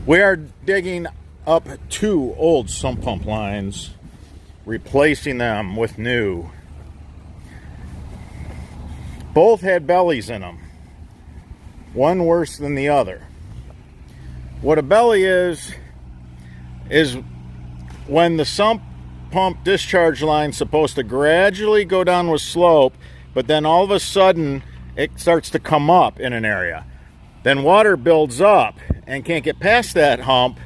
We are digging up 2 old sump pump lines, replacing them with new. Both had bellies in them. one worse than the other. What a belly is when the sump pump discharge line is supposed to gradually go down with slope, but then all of a sudden it starts to come up in an area. Then water builds up and can't get past that hump.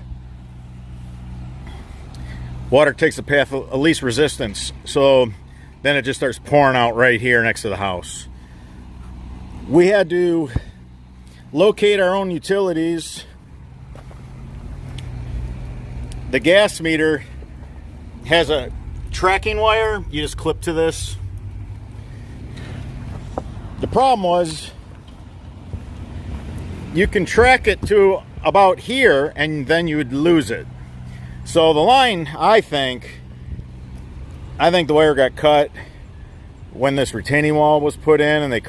Water takes the path of least resistance, so then it just starts pouring out right here next to the house. We had to locate our own utilities. The gas meter has a tracking wire. You just clip to this. The problem was you can track it to about here and then you would lose it. So the line, I think the wire got cut when this retaining wall was put in, and they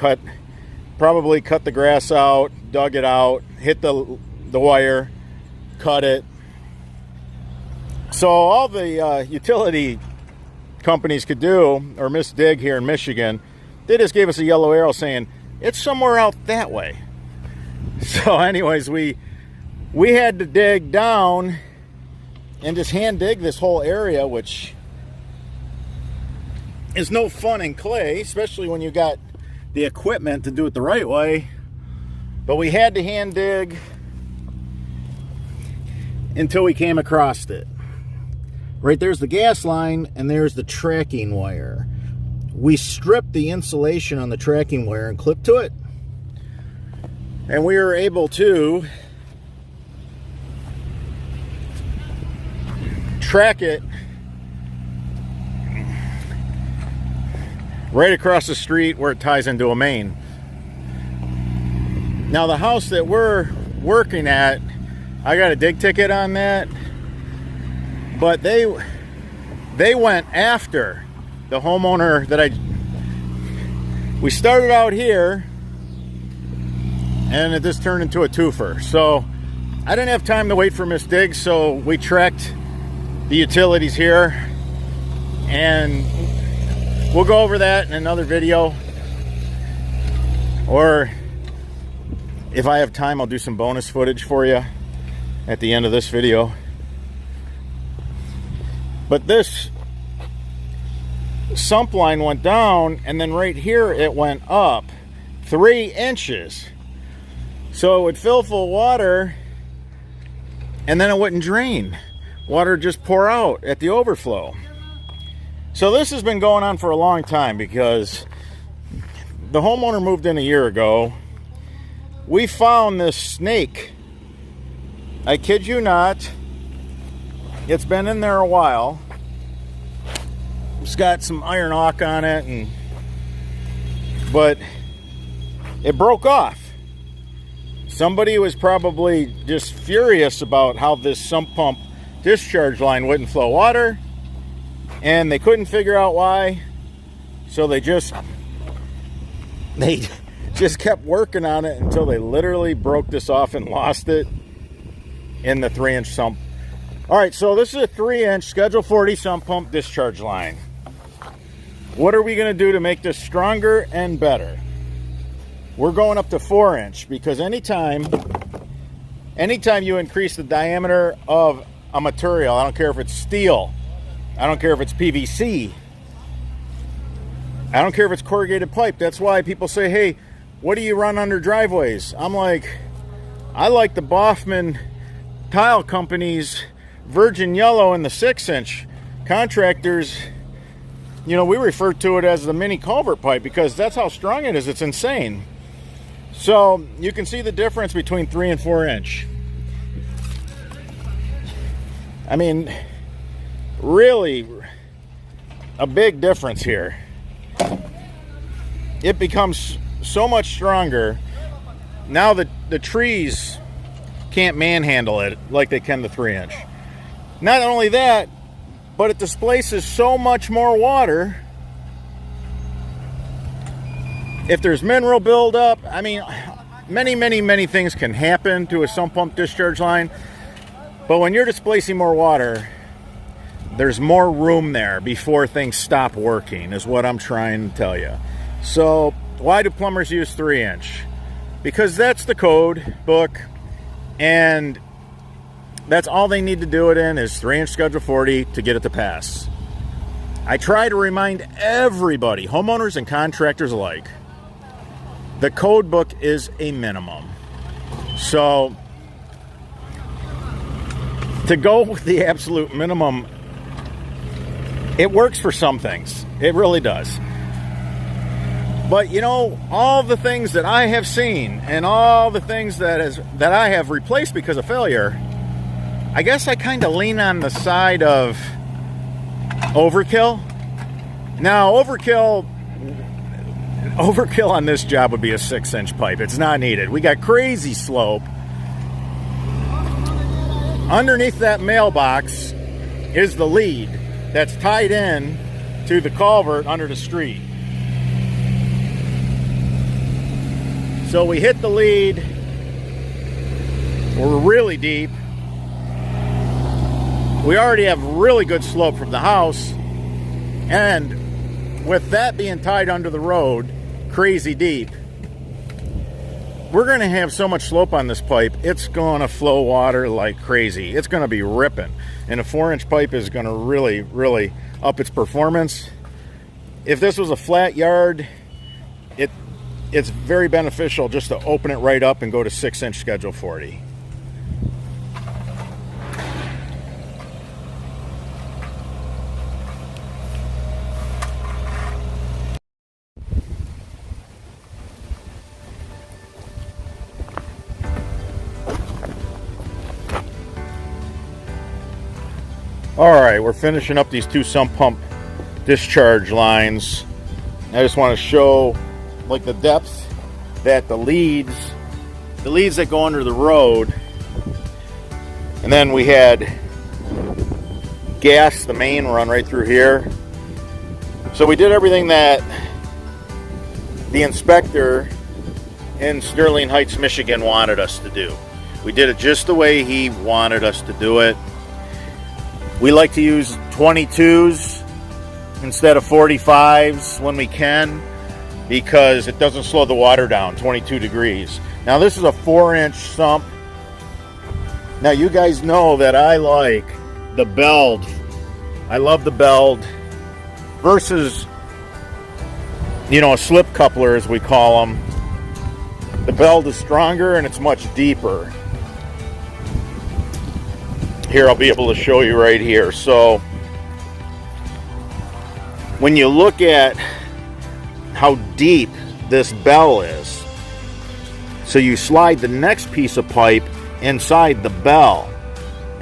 probably cut the grass out, dug it out, hit the wire, cut it. So all the utility companies could do, or Miss Dig here in Michigan, they just gave us a yellow arrow saying it's somewhere out that way. So anyways, we had to dig down and just hand dig this whole area, which is no fun in clay, especially when you got the equipment to do it the right way. But we had to hand dig until we came across it. Right there's the gas line, and there's the tracking wire. We stripped the insulation on the tracking wire and clipped to it, and we were able to track it right across the street where it ties into a main. Now the house that we're working at, I got a dig ticket on that, but they went after the homeowner that we started out here, and it just turned into a twofer. So I didn't have time to wait for Miss Diggs, so we tracked the utilities here, and we'll go over that in another video, or if I have time I'll do some bonus footage for you at the end of this video. But this sump line went down, and then right here it went up 3 inches, so it would fill full water and then it wouldn't drain. Water just pour out at the overflow. So this has been going on for a long time, because the homeowner moved in a year ago. We found this snake. I kid you not. It's been in there a while. It's got some iron ock on it, but it broke off. Somebody was probably just furious about how this sump pump discharge line wouldn't flow water, and they couldn't figure out why, so they just kept working on it until they literally broke this off and lost it in the 3-inch sump. All right, so this is a 3-inch Schedule 40 sump pump discharge line. What are we going to do to make this stronger and better? We're going up to 4-inch, because anytime you increase the diameter of a material, I don't care if it's steel, I don't care if it's PVC, I don't care if it's corrugated pipe. That's why people say, hey, what do you run under driveways? I'm like, I like the Boffman Tile Company's Virgin Yellow in the 6-inch. Contractors, we refer to it as the mini culvert pipe, because that's how strong it is. It's insane. So you can see the difference between 3 and 4-inch. I mean, really a big difference here. It becomes so much stronger. Now the trees can't manhandle it like they can the 3-inch. Not only that, but it displaces so much more water. If there's mineral buildup, I mean, many things can happen to a sump pump discharge line. But when you're displacing more water, there's more room there before things stop working, is what I'm trying to tell you. So why do plumbers use 3-inch? because that's the code book, and that's all they need to do it in is 3-inch Schedule 40 to get it to pass. I try to remind everybody, homeowners and contractors alike, the code book is a minimum. So to go with the absolute minimum, it works for some things. It really does. But you know, all the things that I have seen and all the things that I have replaced because of failure, I guess I kind of lean on the side of overkill. Now, overkill on this job would be a 6-inch pipe. It's not needed. We got crazy slope. Underneath that mailbox is the lead that's tied in to the culvert under the street. So we hit the lead. We're really deep. We already have really good slope from the house. And with that being tied under the road, crazy deep, we're going to have so much slope on this pipe, it's going to flow water like crazy. It's going to be ripping. And a 4-inch pipe is going to really, really up its performance. If this was a flat yard, it's very beneficial just to open it right up and go to 6-inch Schedule 40. Alright, we're finishing up these 2 sump pump discharge lines. I just want to show like the depth that the leads that go under the road, and then we had gas, the main run right through here. So we did everything that the inspector in Sterling Heights, Michigan wanted us to do. We did it just the way he wanted us to do it. We like to use 22s instead of 45s when we can, because it doesn't slow the water down, 22 degrees. Now this is a 4-inch sump. Now you guys know that I like the beld. I love the beld versus, you know, a slip coupler as we call them. The beld is stronger and it's much deeper. Here, I'll be able to show you right here. So when you look at how deep this bell is, so you slide the next piece of pipe inside the bell,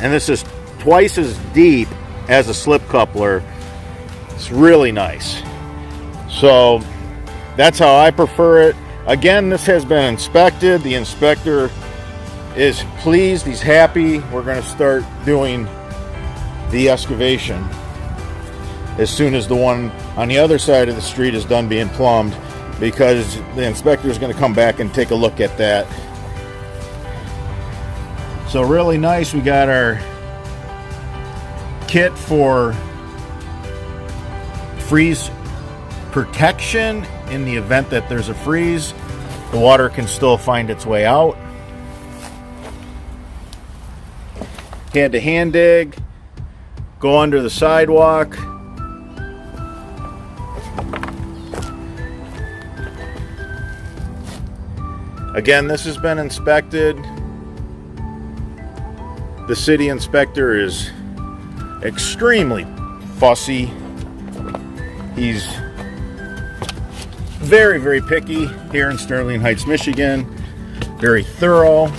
and this is twice as deep as a slip coupler. It's really nice. So that's how I prefer it. Again, this has been inspected. The inspector is pleased, he's happy. We're going to start doing the excavation as soon as the one on the other side of the street is done being plumbed, because the inspector is going to come back and take a look at that. So really nice. We got our kit for freeze protection. In the event that there's a freeze, the water can still find its way out. Had to hand dig, go under the sidewalk. Again, this has been inspected. The city inspector is extremely fussy. He's very, very picky here in Sterling Heights, Michigan. Very thorough.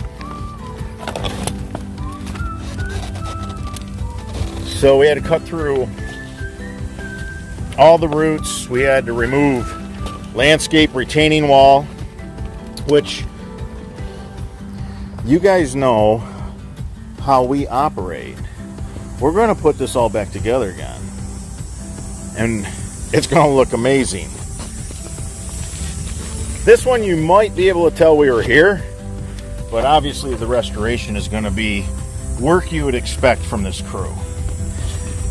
So we had to cut through all the roots. We had to remove landscape retaining wall, which you guys know how we operate. We're going to put this all back together again, and it's going to look amazing. This one you might be able to tell we were here, but obviously the restoration is going to be work you would expect from this crew.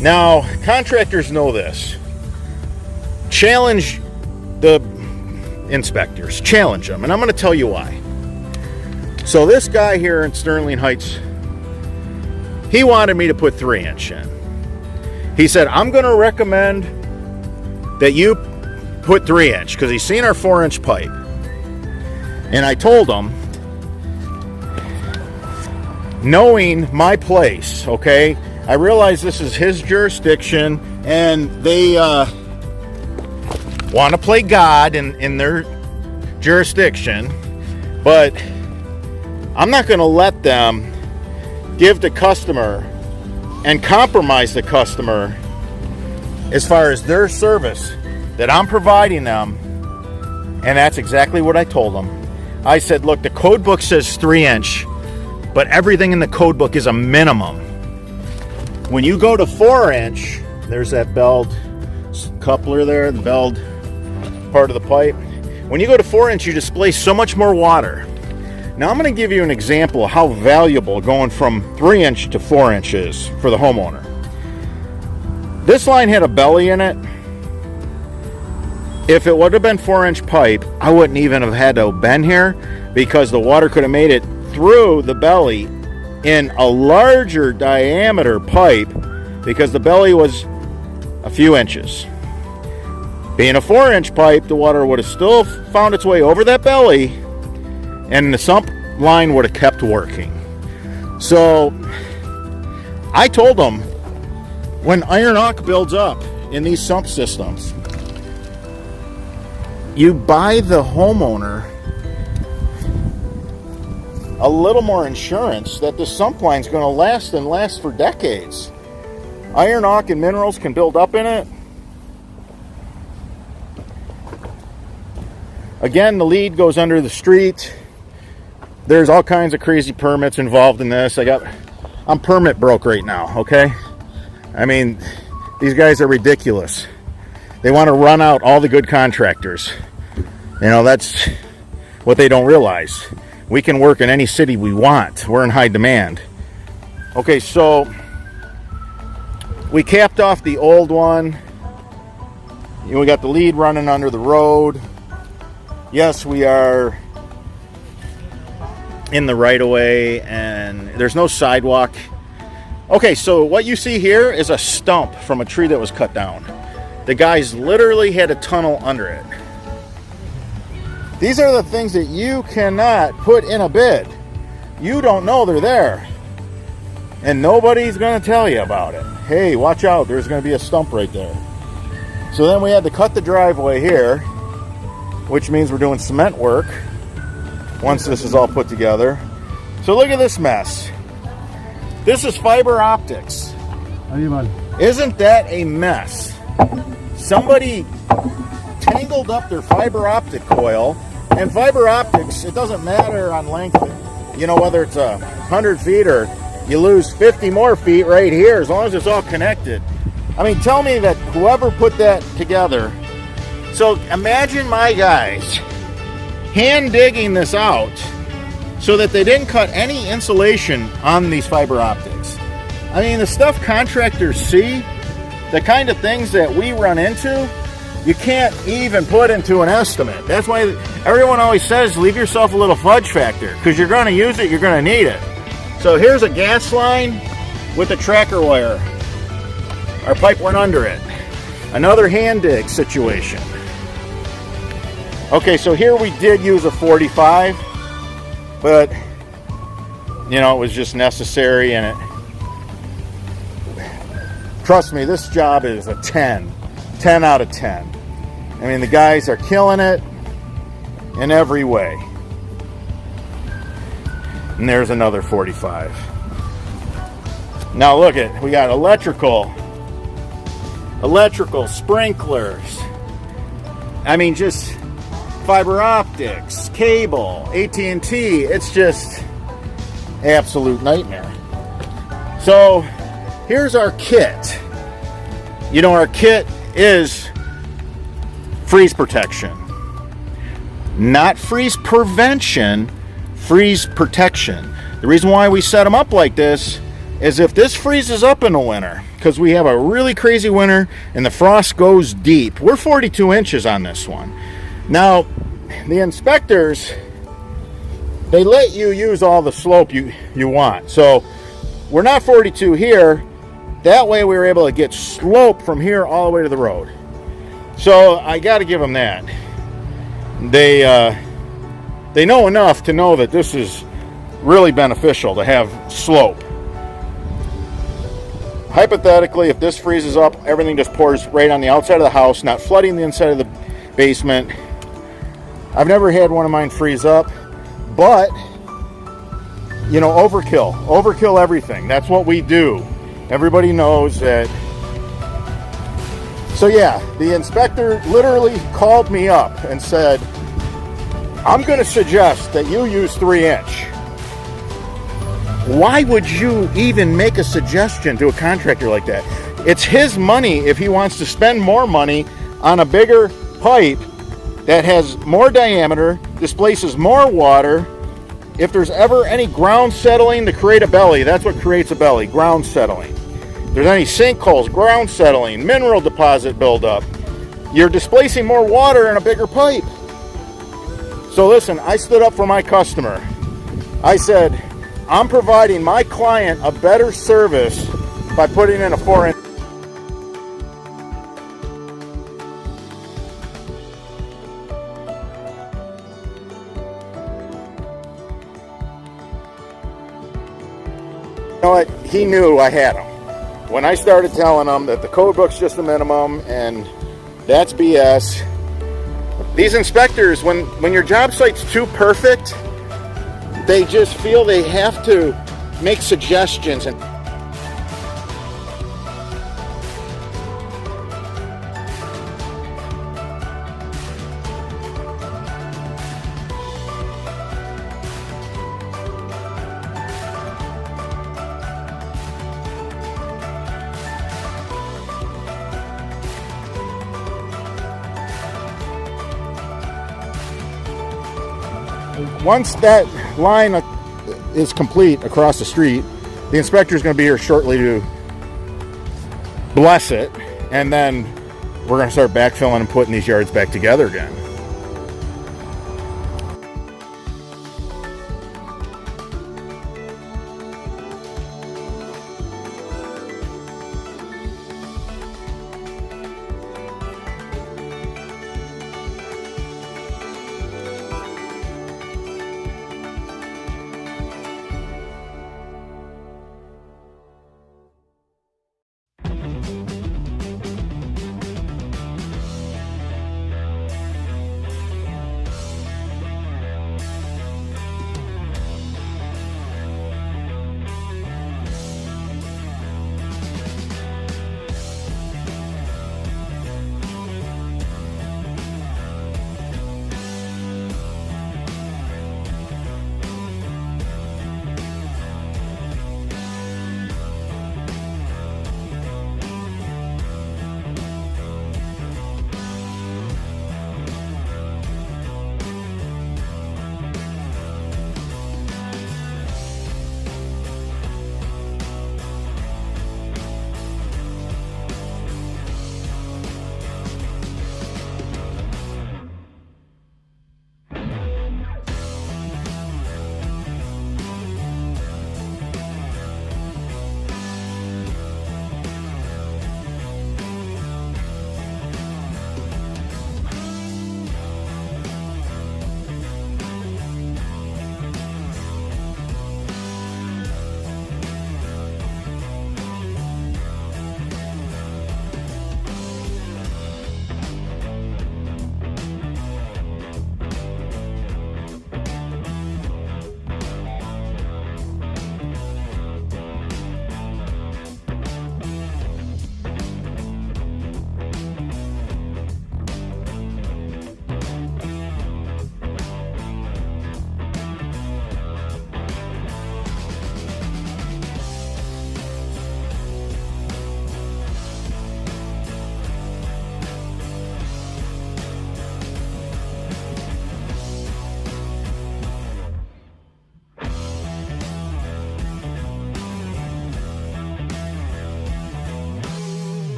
Now, contractors know this. Challenge the inspectors. Challenge them. And I'm going to tell you why. So this guy here in Sterling Heights, he wanted me to put 3-inch in. He said, I'm going to recommend that you put 3-inch because he's seen our 4-inch pipe. And I told him, knowing my place, okay, I realize this is his jurisdiction and they want to play God in their jurisdiction, but I'm not going to let them give the customer and compromise the customer as far as their service that I'm providing them. And that's exactly what I told them. I said, look, the code book says 3-inch, but everything in the code book is a minimum. When you go to 4-inch, there's that belled coupler there, the belled part of the pipe. When you go to 4-inch, you displace so much more water. Now I'm going to give you an example of how valuable going from 3-inch to 4-inch is for the homeowner. This line had a belly in it. If it would have been 4-inch pipe, I wouldn't even have had to have been here because the water could have made it through the belly in a larger diameter pipe because the belly was a few inches. Being a 4-inch pipe, the water would have still found its way over that belly and the sump line would have kept working. So I told them, when iron awk builds up in these sump systems, you buy the homeowner a little more insurance that the sump line is going to last and last for decades. Iron awk and minerals can build up in it. Again, the lead goes under the street. There's all kinds of crazy permits involved in this. I'm permit broke right now, okay? I mean, these guys are ridiculous. They want to run out all the good contractors. You know, that's what they don't realize. We can work in any city we want. We're in high demand. Okay, so we capped off the old one. You know, we got the lead running under the road. Yes, we are in the right of way and there's no sidewalk. Okay, so what you see here is a stump from a tree that was cut down. The guys literally had a tunnel under it. These are the things that you cannot put in a bid. You don't know they're there. And nobody's going to tell you about it. Hey, watch out, there's going to be a stump right there. So then we had to cut the driveway here, which means we're doing cement work once this is all put together. So look at this mess. This is fiber optics. Isn't that a mess? Somebody tangled up their fiber optic coil, and fiber optics, it doesn't matter on length, you know, whether it's 100 feet or you lose 50 more feet right here, as long as it's all connected. I mean, tell me that whoever put that together. So imagine my guys hand digging this out so that they didn't cut any insulation on these fiber optics. I mean, the stuff contractors see, the kind of things that we run into, you can't even put into an estimate. That's why everyone always says leave yourself a little fudge factor, because you're going to use it, you're going to need it. So here's a gas line with a tracker wire. Our pipe went under it. Another hand dig situation. Okay, so here we did use a 45, but you know, it was just necessary, and trust me, this job is a 10 out of 10. I mean, the guys are killing it in every way. And there's another 45. Now look at, we got electrical sprinklers. I mean, just fiber optics, cable, AT&T. It's just absolute nightmare. So here's our kit. You know, our kit is freeze protection. Not freeze prevention, freeze protection. The reason why we set them up like this is if this freezes up in the winter, because we have a really crazy winter and the frost goes deep. We're 42 inches on this one. Now, the inspectors they let you use all the slope you want. So we're not 42 here. That way we were able to get slope from here all the way to the road. So I got to give them that. They know enough to know that this is really beneficial to have slope. Hypothetically, if this freezes up, everything just pours right on the outside of the house, not flooding the inside of the basement. I've never had one of mine freeze up, but you know, overkill everything. That's what we do. Everybody knows that. So yeah, the inspector literally called me up and said, I'm going to suggest that you use 3-inch. Why would you even make a suggestion to a contractor like that? It's his money if he wants to spend more money on a bigger pipe that has more diameter, displaces more water. If there's ever any ground settling to create a belly, that's what creates a belly, ground settling. If there's any sinkholes, ground settling, mineral deposit buildup, you're displacing more water in a bigger pipe. So listen, I stood up for my customer. I said, I'm providing my client a better service by putting in a 4-inch. You know what? He knew I had him. When I started telling him that the code book's just a minimum and that's BS, these inspectors, when your job site's too perfect, they just feel they have to make suggestions. And once that line is complete across the street, the inspector is going to be here shortly to bless it, and then we're going to start backfilling and putting these yards back together again.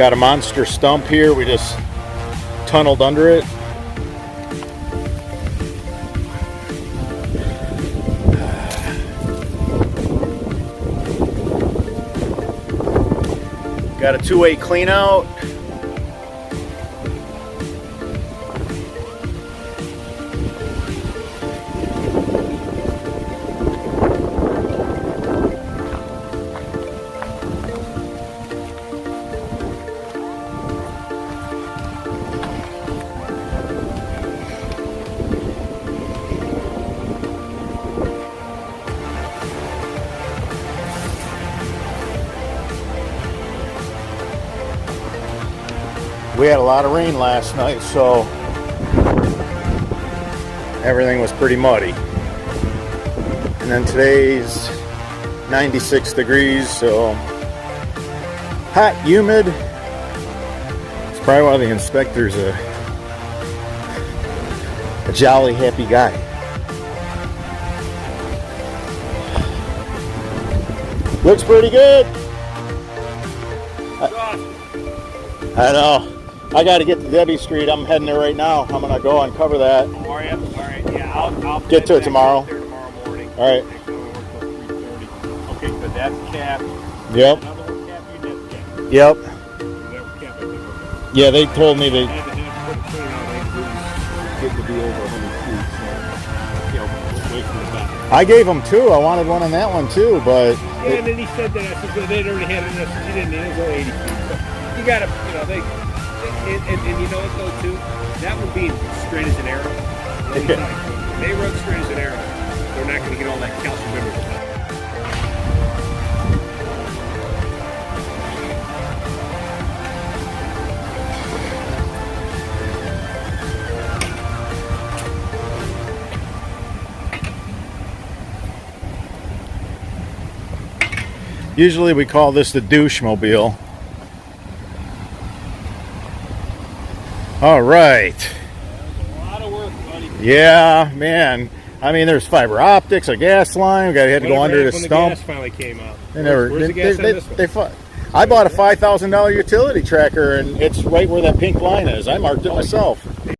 Got a monster stump here. We just tunneled under it. Got a two-way clean out. We had a lot of rain last night, so everything was pretty muddy. And then today's 96 degrees, so hot, humid. It's probably why the inspector's a jolly, happy guy. Looks pretty good. I know. I got to get to Debbie Street. I'm heading there right now. I'm going to go uncover that. How are you? All right. Yeah, I'll get to it tomorrow. Tomorrow morning. All right. Okay, so that's cap. Yep. Another one cap you did. Yep. That cap, I think. Yeah, they told me they. Get to be over 100 feet, so wait for the back. I gave them two. I wanted one on that one too, but. Yeah, and then he said that. I said, well, they'd already had it. I said, you didn't need it. It was only 80 feet. So you got to, and you know what though too? That would be straight as an arrow. When they run straight as an arrow, they're not going to get all that calcium minerals. Usually we call this the douche mobile. All right. A lot of work, buddy. Yeah, man. I mean, there's fiber optics, a gas line. We had to go under the stump. When the gas finally came out. Where's the gas on this one? I bought a $5,000 utility tracker, and it's right where that pink line is. I marked it myself.